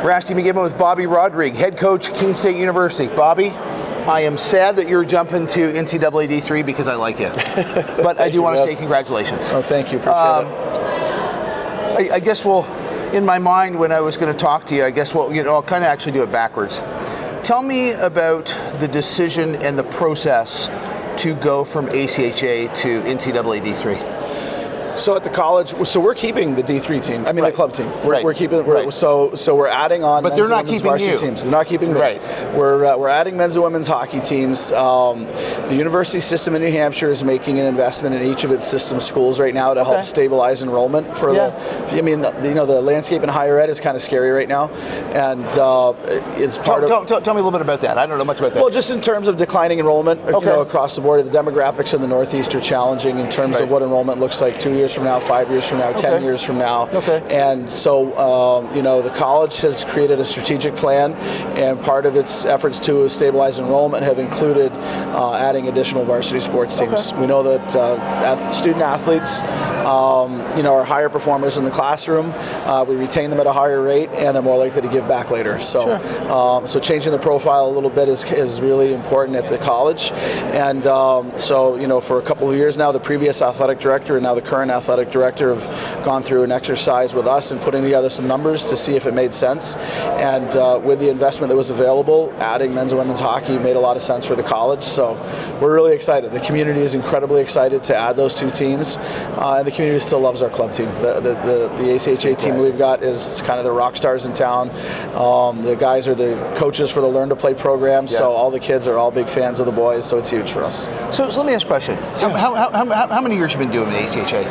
Rasty McGibbon with Bobby Rodrigue, head coach, Keene State University. Bobby, I am sad that you're jumping to NCAA D3 because I like you. But I do want to say congratulations. Oh, thank you. Appreciate it. I guess in my mind when I was going to talk to you, I guess I'll kind of actually do it backwards. Tell me about the decision and the process to go from ACHA to NCAA D3. So at the college, we're keeping the D3 team. I mean, the club team. We're keeping. So we're adding on. But they're not keeping you. Teams. They're not keeping me. Right. We're adding men's and women's hockey teams. The university system in New Hampshire is making an investment in each of its system schools right now to help stabilize enrollment for the landscape in higher ed is kind of scary right now, and it's part of. Tell me a little bit about that. I don't know much about that. Well, just in terms of declining enrollment, across the board, the demographics in the Northeast are challenging in terms of what enrollment looks like 2 years from now, 5 years from now, 10 years from now. And so, the college has created a strategic plan, and part of its efforts to stabilize enrollment have included adding additional varsity sports teams. We know that student athletes, are higher performers in the classroom. We retain them at a higher rate, and they're more likely to give back later. So, so changing the profile a little bit is really important at the college. And for a couple of years now, the previous athletic director and now the current athletic director have gone through an exercise with us and putting together some numbers to see if it made sense. And with the investment that was available, adding men's and women's hockey made a lot of sense for the college. So we're really excited. The community is incredibly excited to add those two teams, and the community still loves our club team. The ACHA team we've got is kind of the rock stars in town. The guys are the coaches for the Learn to Play program, so all the kids are all big fans of the boys, so it's huge for us. So let me ask a question. How many years have you been doing the ACHA?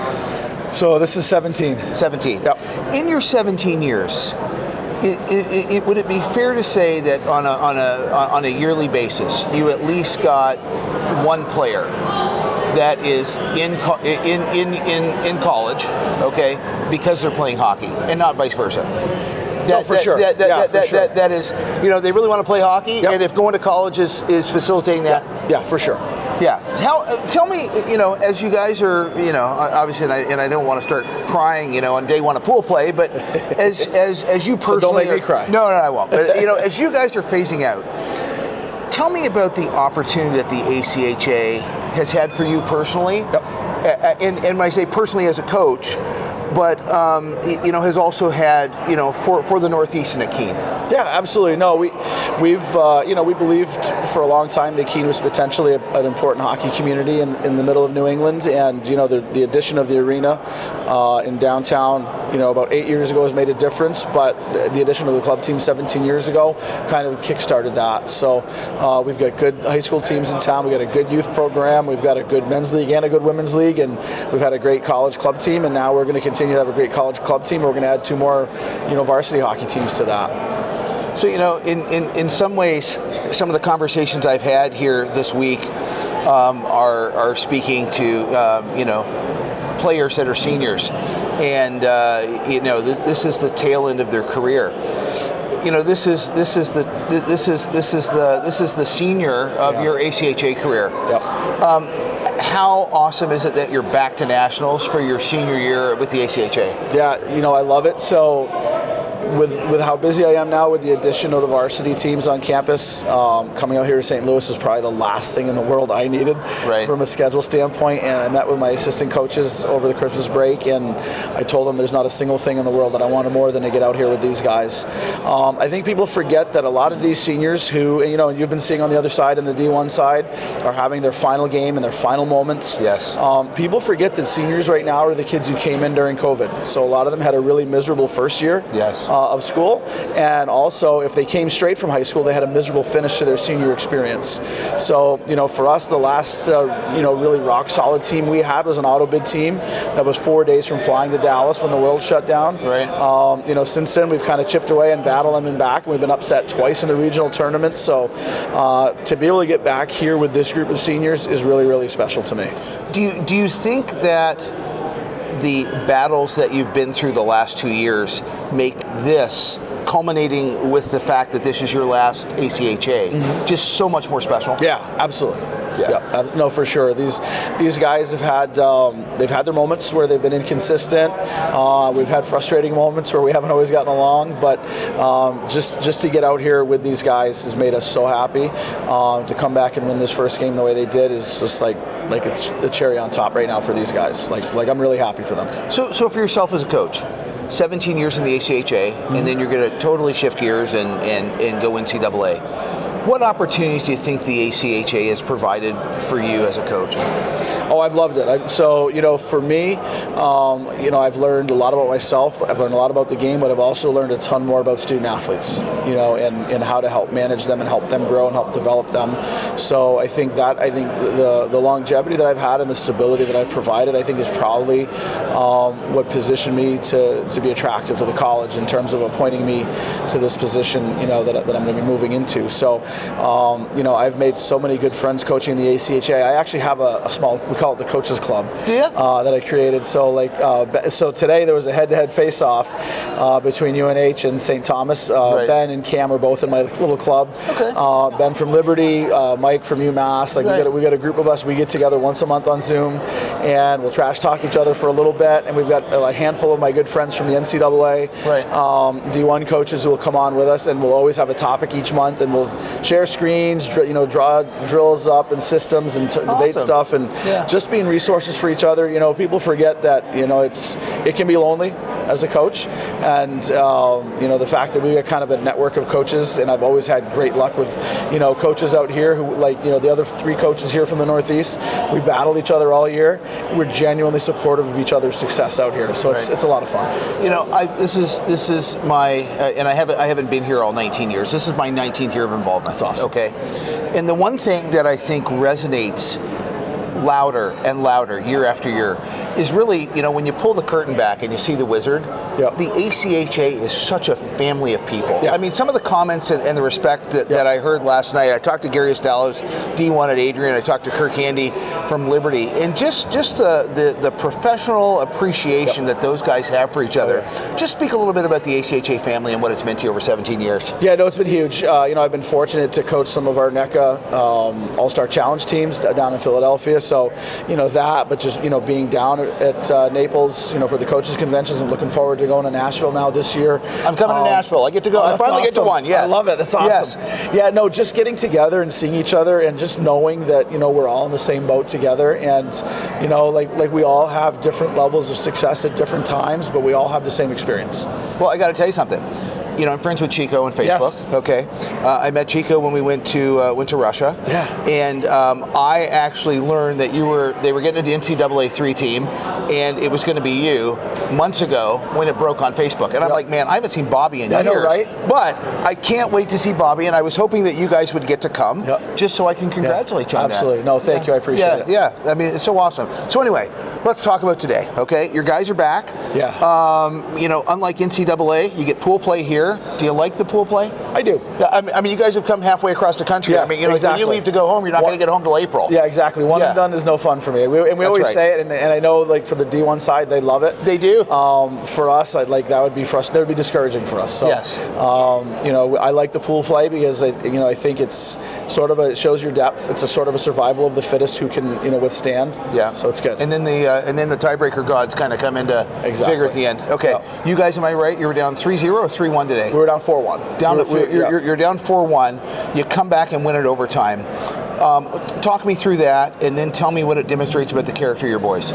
So this is 17. 17. Yep. In your 17 years, would it be fair to say that on a yearly basis, you at least got one player that is in college, because they're playing hockey, and not vice versa? For sure. That is, they really want to play hockey, and if going to college is facilitating that. Yeah, for sure. Yeah. Tell me, as you guys are, obviously, and I don't want to start crying, on day one of pool play, but as you personally, so don't make me cry. No, I won't. But as you guys are phasing out, tell me about the opportunity that the ACHA has had for you personally. And when I say personally as a coach, but has also had for the Northeast and at Keene. Yeah, absolutely. No, we believed for a long time that Keene was potentially an important hockey community in the middle of New England, and the addition of the arena in downtown about 8 years ago has made a difference, but the addition of the club team 17 years ago kind of kick-started that. So we've got good high school teams in town, we've got a good youth program, we've got a good men's league and a good women's league, and we've had a great college club team, and now we're going to continue to have a great college club team. We're going to add 2 more varsity hockey teams to that. So, in some ways, some of the conversations I've had here this week are speaking to, players that are seniors. And, this is the tail end of their career. This is the senior of your ACHA career. How awesome is it that you're back to nationals for your senior year with the ACHA? Yeah, I love it. So with how busy I am now with the addition of the varsity teams on campus, coming out here to St. Louis is probably the last thing in the world I needed from a schedule standpoint. And I met with my assistant coaches over the Christmas break, and I told them there's not a single thing in the world that I wanted more than to get out here with these guys. I think people forget that a lot of these seniors who, you've been seeing on the other side, in the D1 side, are having their final game and their final moments. Yes. People forget that seniors right now are the kids who came in during COVID. So a lot of them had a really miserable first year. Yes. Of school, and also if they came straight from high school, they had a miserable finish to their senior experience. So for us, the last really rock solid team we had was an auto bid team that was 4 days from flying to Dallas when the world shut down. Since then we've kind of chipped away and battled them and back, and we've been upset twice in the regional tournament. So to be able to get back here with this group of seniors is really, really special to me. Do you think that the battles that you've been through the last 2 years make this, culminating with the fact that this is your last ACHA, just so much more special? Yeah, absolutely. No, for sure. These guys have had they've had their moments where they've been inconsistent. We've had frustrating moments where we haven't always gotten along, but just to get out here with these guys has made us so happy. To come back and win this first game the way they did is just like it's the cherry on top right now for these guys. Like I'm really happy for them. So for yourself as a coach, 17 years in the ACHA, and then you're going to totally shift gears and go NCAA. What opportunities do you think the ACHA has provided for you as a coach? Oh, I've loved it. So, for me, I've learned a lot about myself. I've learned a lot about the game, but I've also learned a ton more about student athletes, and how to help manage them and help them grow and help develop them. So I think the longevity that I've had and the stability that I've provided, I think is probably what positioned me to be attractive to the college in terms of appointing me to this position, that I'm going to be moving into. So, I've made so many good friends coaching the ACHA. I actually have a small, we call it the Coaches Club, that I created. So so today there was a head-to-head face-off between UNH and St. Thomas. Ben and Cam are both in my little club. Okay. Ben from Liberty, Mike from UMass. We got a group of us. We get together once a month on Zoom, and we'll trash talk each other for a little bit. And we've got a handful of my good friends from the NCAA, D1 coaches who will come on with us, and we'll always have a topic each month, and we'll share screens, draw drills up and systems and debate stuff, and just being resources for each other. People forget that it can be lonely as a coach, and the fact that we got kind of a network of coaches, and I've always had great luck with coaches out here who the other 3 coaches here from the Northeast. We battled each other all year. We're genuinely supportive of each other's success out here, so it's a lot of fun. This is my and I haven't been here all 19 years. This is my 19th year of involvement. That's awesome. Okay, and the one thing that I think resonates louder and louder year after year is really, when you pull the curtain back and you see the wizard, the ACHA is such a family of people. I mean, some of the comments and the respect that I heard last night, I talked to Gary Estalos, D1 at Adrian, I talked to Kirk Handy from Liberty, and just the professional appreciation that those guys have for each other. Just speak a little bit about the ACHA family and what it's meant to you over 17 years. Yeah, no, it's been huge. I've been fortunate to coach some of our NECA All-Star Challenge teams down in Philadelphia, so but just being down at Naples, for the coaches conventions. I'm looking forward to going to Nashville now this year. I'm coming to Nashville. I get to go. I finally get to one. Yeah, I love it. That's awesome. Yes. Yeah, no, just getting together and seeing each other, and just knowing that we're all in the same boat together, and like we all have different levels of success at different times, but we all have the same experience. Well, I got to tell you something. I'm friends with Chico on Facebook. Yes. Okay, I met Chico when we went to Russia. Yeah. And I actually learned that they were getting into the NCAA 3 team, and it was going to be you months ago when it broke on Facebook. And I'm like, man, I haven't seen Bobby in years. I know, right? But I can't wait to see Bobby, and I was hoping that you guys would get to come, just so I can congratulate you on that. Absolutely. No, thank you. I appreciate it. Yeah. I mean, it's so awesome. So anyway, let's talk about today. Okay, your guys are back. Yeah. Unlike NCAA, you get pool play here. Do you like the pool play? I do. I mean, you guys have come halfway across the country. Yeah, I mean, when you leave to go home, you're not going to get home till April. Yeah, exactly. One and done is no fun for me. We always say it, and I know, for the D1 side, they love it. They do. For us, that would be frustrating. That would be discouraging for us. So, yes. I like the pool play because I think it's sort of it shows your depth. It's a sort of a survival of the fittest who can withstand. Yeah. So it's good. And then the tiebreaker gods kind of come into figure at the end. Okay. You guys, am I right? You were down 3-0 or 3-1 today? We were down 4-1. You're down 4-1. You come back and win it overtime. Talk me through that, and then tell me what it demonstrates about the character of your boys.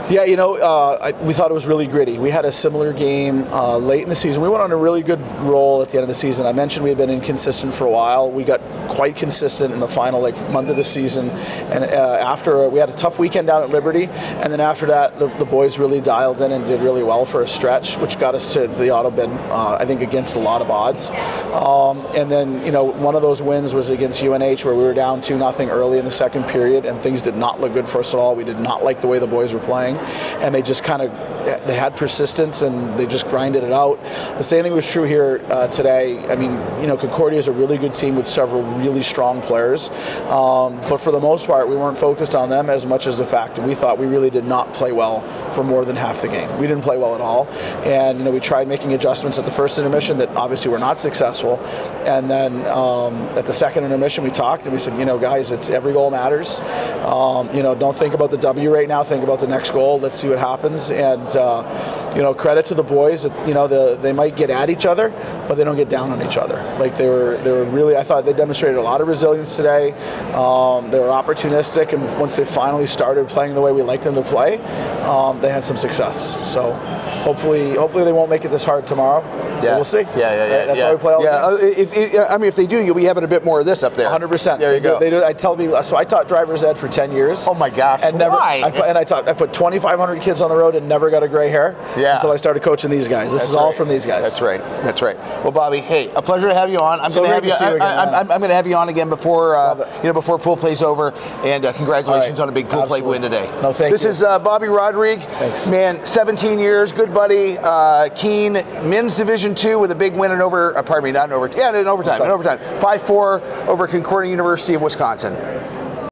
Yeah, we thought it was really gritty. We had a similar game late in the season. We went on a really good roll at the end of the season. I mentioned we had been inconsistent for a while. We got quite consistent in the final month of the season. And after we had a tough weekend down at Liberty, and then after that, the boys really dialed in and did really well for a stretch, which got us to the auto bid, I think, against a lot of odds. And then, one of those wins was against UNH, where we were down 2-0 early in the second period, and things did not look good for us at all. We did not like the way the boys were playing. And they just kind of they had persistence and they just grinded it out. The same thing was true here today. I mean, Concordia is a really good team with several really strong players, but for the most part, we weren't focused on them as much as the fact that we thought we really did not play well for more than half the game. We didn't play well at all, and we tried making adjustments at the first intermission that obviously were not successful, and then at the second intermission we talked and we said, guys, it's every goal matters. Don't think about the W right now. Think about the next goal. Let's see what happens. And credit to the boys that they might get at each other, but they don't get down on each other. Like they were really. I thought they demonstrated a lot of resilience today. They were opportunistic, and once they finally started playing the way we like them to play, they had some success. So hopefully they won't make it this hard tomorrow. Yeah, we'll see. Yeah. That's why we play all the games. If they do, you'll be having a bit more of this up there. 100%. There you go. They do. I tell people. So I taught driver's ed for 10 years. Oh my gosh! And why? I put 2,500 kids on the road and never got a gray hair. Yeah. Until I started coaching these guys. This is all from these guys. That's right. Well, Bobby, hey, a pleasure to have you on. I'm going to have you on again before before pool play's over. And congratulations on a big pool play win today. No, thank you. This is Bobby Rodrigue. Thanks. Man, 17 years, good buddy. Keene men's Division II with a big win in overtime. 5-4 over Concordia University of Wisconsin.